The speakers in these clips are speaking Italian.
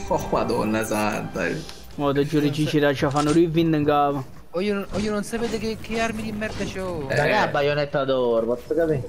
Oh, madonna santa. Mo te giuro ci fanno rivin in capo. O io non sapete che armi di merda c'ho. Raga, baionetta d'oro, posso capire?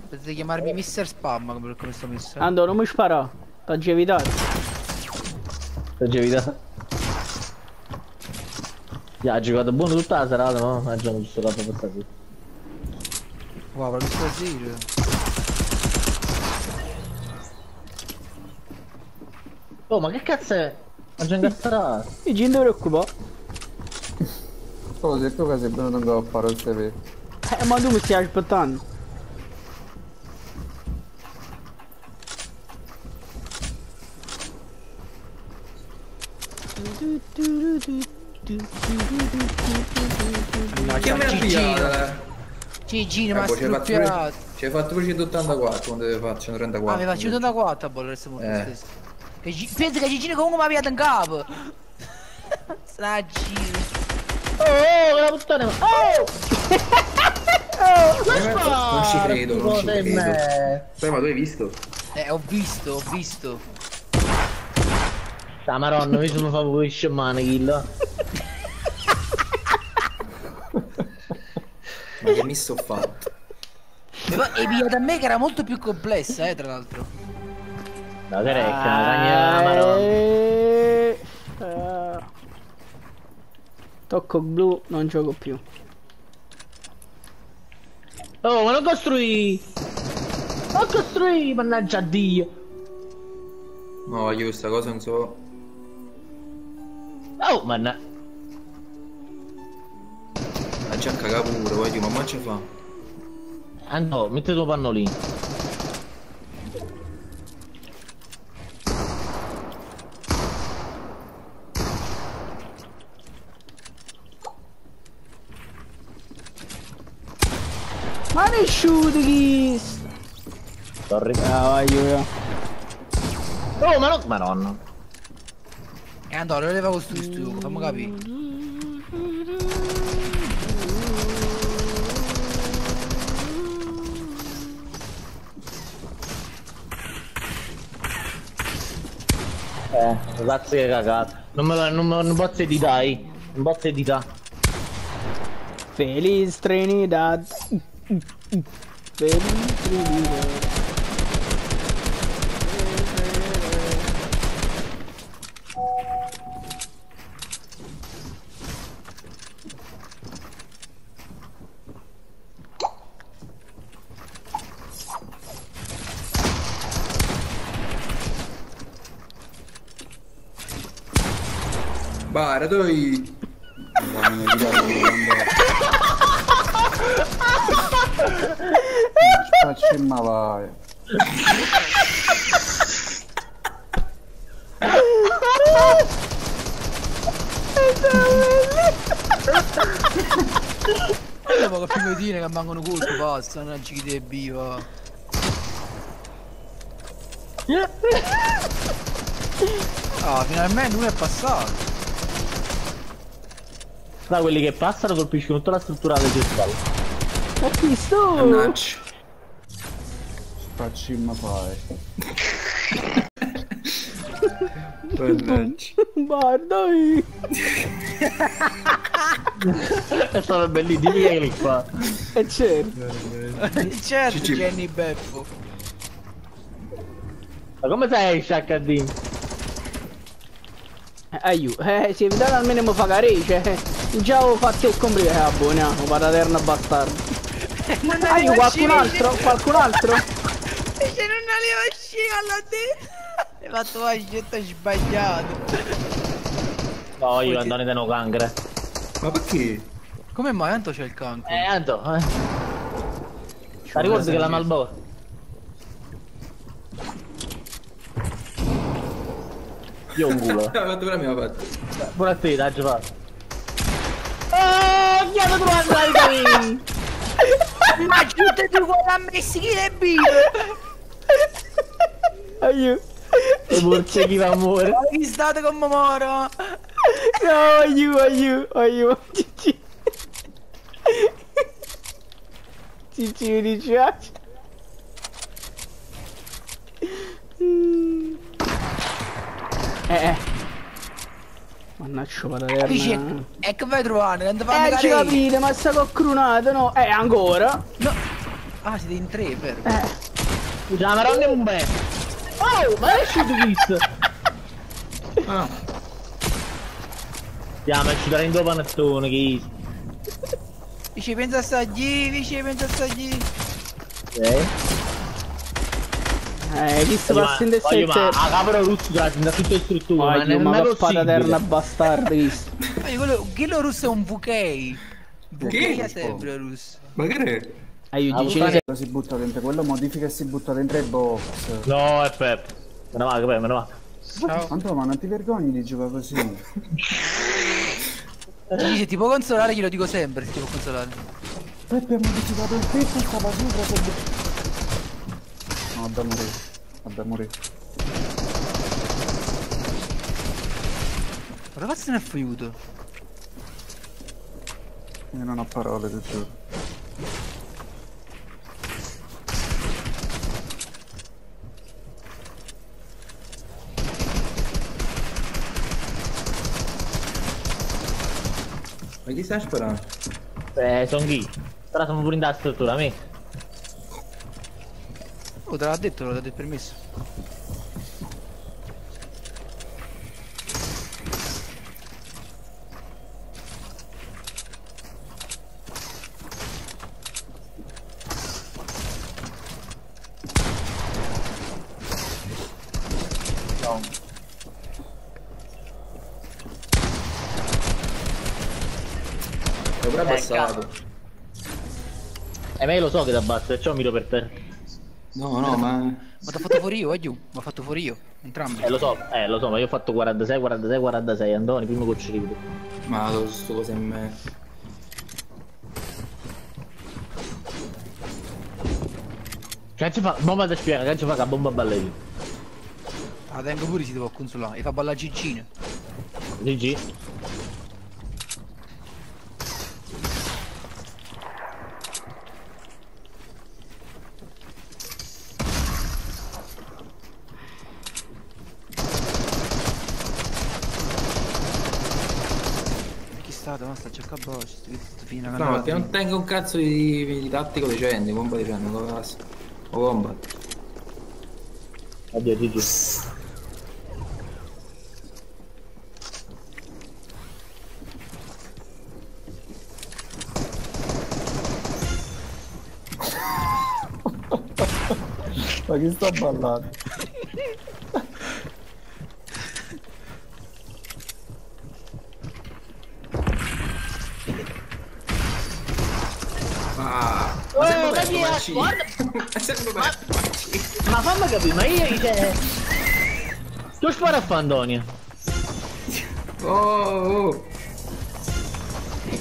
Potete chiamarmi Mr. Spam come sto messo. Ando, non mi spara. T'ho evitato. T'ho evitato. Ha giocato buono tutta la serata, no? Ha giocato giusto la porta qui. Wow, l'ho visto così. Oh, ma che cazzo è? Ma già incastrato. E ci non ti preoccupare. Oh, se tu che sei venuto a fare il CV. Ma tu mi stai aspettando. Che mi ha pigliato? Gigino, ma struppiato. Ci hai fatto pure 184 quando deve fare 134. Ah, mi faccio 184 a bollare questo molto stesso. Pensa che Gigino comunque mi ha pigliato in capo. Sta Gino. Oh, la puttana! Oh! Non ci credo, non ci credo. Poi ma tu hai visto? Ho visto. La maronna, mi sono fatto con i sciamani, kill. Ma che mi sto fatto? E pigliata a me che era molto più complessa, tra l'altro. La carecca, la cagna, maronna. Tocco blu, non gioco più. Oh, ma non costruì! Non costruì, mannaggia a Dio! No, io questa cosa non so. Oh, manna! Ma già caga pure, voglio, ma ce fa? Ah no, metti tuo pannolino. Ma ne shoot kiss! Sorry. Ah, io. Oh, ma no, maronna. E andò, lo leva costruito, fammi capire. Cazzo che cagato. Non posso editare. Non posso editare. Feliz Trinidad. Feliz Trinidad. Bara, dai! Ma vai. Dopo che pimetine che mancano colpo, basta, non ci chiede viva. Ah, finalmente uno è passato. Da quelli che passano colpiscono tutta la struttura delle tue spalle. Ma chi sto? Mannaggia. Facci ma fai. Mannaggia. Guarda. È stato bellissimo, dimmi che li fa. E certo. Certo, Jenny Beppo. Ma come sei, HD? Aiuto, si evitano almeno mi fa carece. Già ho fatto il complicato, buoniamo, pataterna bastardo. Aiuto, qualcun altro? Qualcun altro? Se non aveva sciala te. Hai fatto la scelta sbagliata. No, io Andone te no cancre. Ma perché? Come mai tanto c'è il cancro? Anto, Ma ricordi che la Malboro? Io ho un culo. La fatto pure la mia fatto. Pure a te, dai, già fatto. Oh, chiamo tu andare qui! Ma tutte e due quella messi chi le bive! Aiuto. E forse chi va a muore? Ma chi state con Momoro? No, aiuto. Cici mi dispiace. Faccio pataterna. E che vai trovare? Quando fanno Ci capite, ma sta cocrunato, no? Ancora? No. Ah, siete in 3, vero? La maronna è un bel. Oh, ma è uscito questo? Andiamo, ci darà in due panettone, che Vici, pensa a sta G, vici, pensa a sta G. Chi sta passando in ma a capo russo da tutto in struttura. Ma che pataterna bastardo, visto? Quello russo è un VK. VK sempre russo. Ma che è? Si butta dentro quello, modifica e si butta dentro i box. No, è Pep. Me ne va, me ne va. Ciao. Antonio, ma non ti vergogni di giocare così? Se ti può consolare glielo dico sempre, se ti può consolare. Peppe ha modificato il tetto, stava sopra. No, da morire. Vabbè, morire. Ma ragazzi, ne è aiuto. Io non ho parole, ti giuro. Ma chi sta sparando? Sono chi? Però siamo pure in da struttura, a me. Oh, te l'ha detto, l'ho dato il permesso. Sopra passato. Ma io lo so che da basso, perciò miro per terra. No, no, ma... Ma t'ho fatto fuori io, giù. M'ho fatto fuori io. Entrambi. Lo so, ma io ho fatto 46, 46, 46, Andoni, primo coccino. Ma sto cosa in me. Che ci fa? Bomba da spiega, che ci fa che bomba balletti? La tengo pure si devo consolare. E fa balla Giggina. GG. Ma sta già a fino No, perché non tengo un cazzo di tattico decente, bomba decente, non cazzo. O bomba. Addio, GG. Ma chi sta ballando? Ma fammi capire, ma io tu spara a Fandonia. Oh.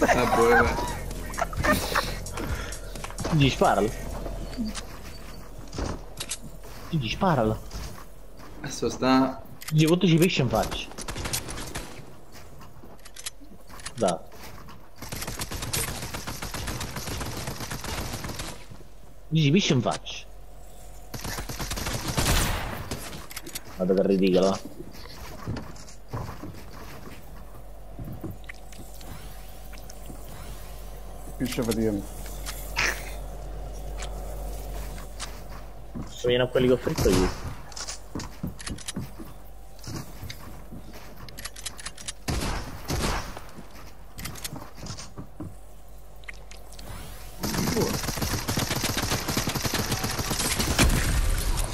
Ah, buona. Gigi, sparalo. Gigi, sparalo. Adesso sta... Gigi, quanto ci pesce in faccia? Dai. Gigi, pesce in faccia. Guarda che ridicolo. Pisce praticamente. Viene a quelli che ho fritto io.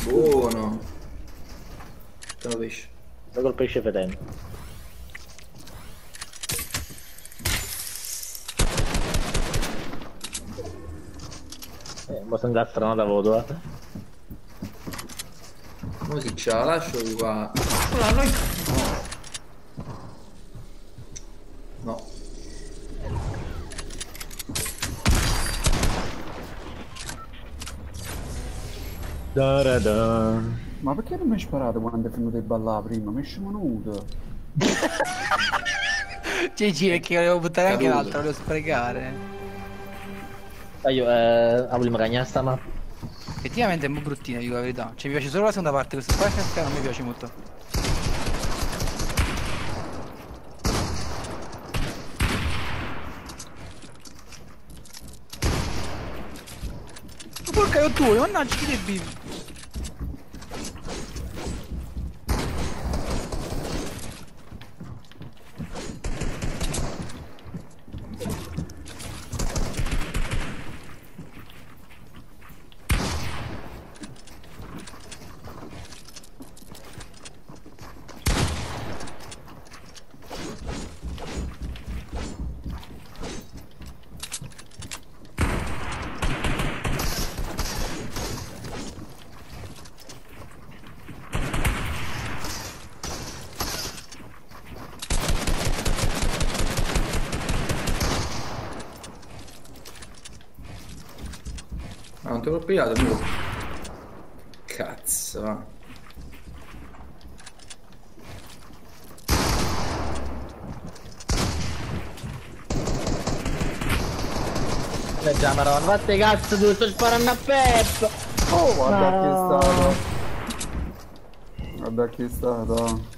Buono. Ciao pesce. Da col pesce fetente. Ma sono incastrano da voto, Come si ce la lascio di qua? No, noi... No. Ma perché non mi hai sparato quando è venuto a ballare prima? Mi è scemonuto. GG, perché volevo buttare anche l'altro, volevo sprecare. Io, volevo cagnare sta mappa. Effettivamente è un po' bruttina, dico la verità. Cioè mi piace solo la seconda parte, questa qua non mi piace molto. Porca io tu, mannaggia chi te vivi. Ma non te l'ho pigliato tu. Cazzo, va. Già, maronna, fate cazzo tu, sto sparando a Pep! Oh, guarda chi è No. stato. Guarda chi è stato.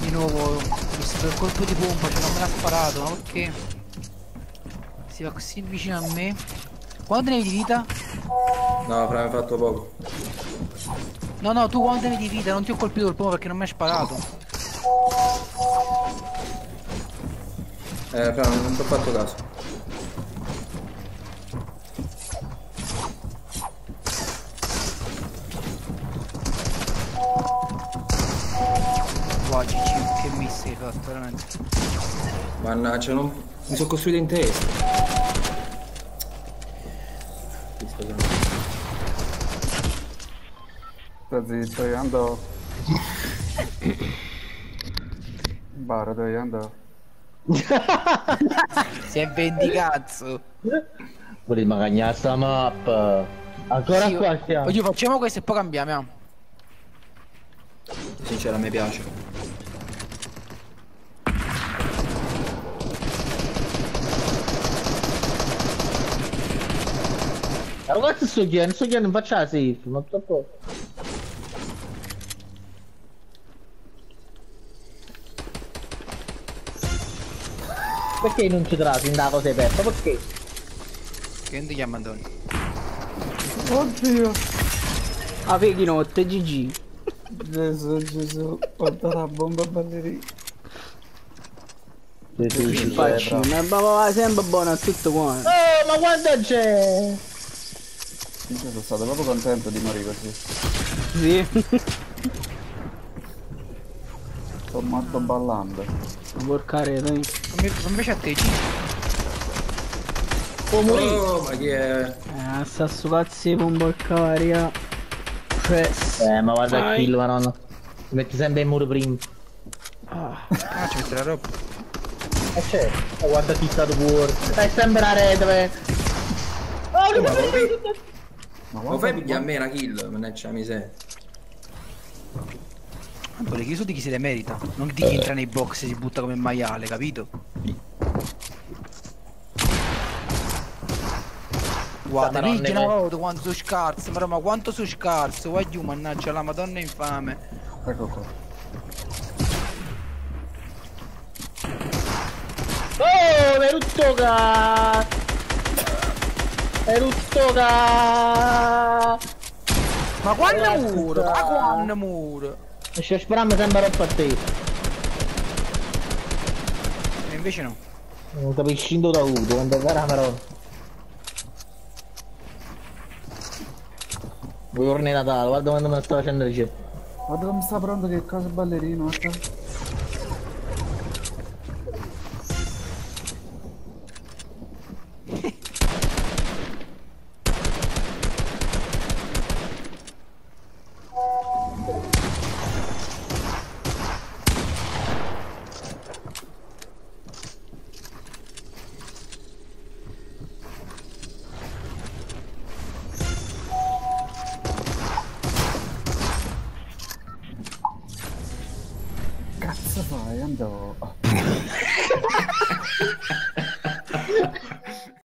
Di nuovo, ho visto il colpo di pompa, cioè non me l'ha sparato, ma perché? Si va così vicino a me. Quanto ne hai di vita? No, fra mi hai fatto poco. No, no, tu quanto ne hai di vita? Non ti ho colpito il pompa perché non mi hai sparato. Fra non ti ho fatto caso. Wow, GG, che miss hai fatto, veramente. Mannaggia, non... mi sono costruito in testa. Sta zitto, io andò. Bara, dove andò? Si è vendicazzo. Volete magari sta map. Ancora Sì, qua stiamo. Oddio, facciamo questo e poi cambiamo. Sincero, a me piace. Ragazzi, sto chiedendo, non faccia la safe, ma troppo. Perché non ci trasi in da cosa hai perso? Perché? Che non ti chiama Antonio? Oddio. A fighi notte, GG. Gesù, Gesù. Porta la bomba ballerina. Faccio, ma va sempre buono a tutto quanto. Oh, ma guarda c'è! Io sono stato proprio contento di morire così. Sì. Sono morto ballando. Porcare, dai. Invece a te, G. Può morire! Oh, ma chi è? Sta su cazzi con porcaria. Ma guarda il kill, maronna. Ti metti sempre in muro prima. Ah, ci mette la roba. C'è. Oh, guarda chi sta fuori. È sempre la rete, beh. Oh, che Ma Ma fai pigliare a me una kill, mannaggia la miseria. Tanto le chiuse di chi se le merita. Non di chi entra nei box e si butta come maiale, capito? Guarda, Madonna, vedi una volta quanto sono scarso, ma quanto sono scarso, guarda mannaggia la madonna infame. Ecco qua. Oh, Eruttoga! Eruttoga! Ma quando muro? Ma quando muro? Ci speriamo sempre a te. E invece no. Non capisci da avuto, quando gara però. Buongiorno Natale, guarda quando me lo sto facendo ricevere. Guarda come sta pronto che cosa ballerino. Enzo.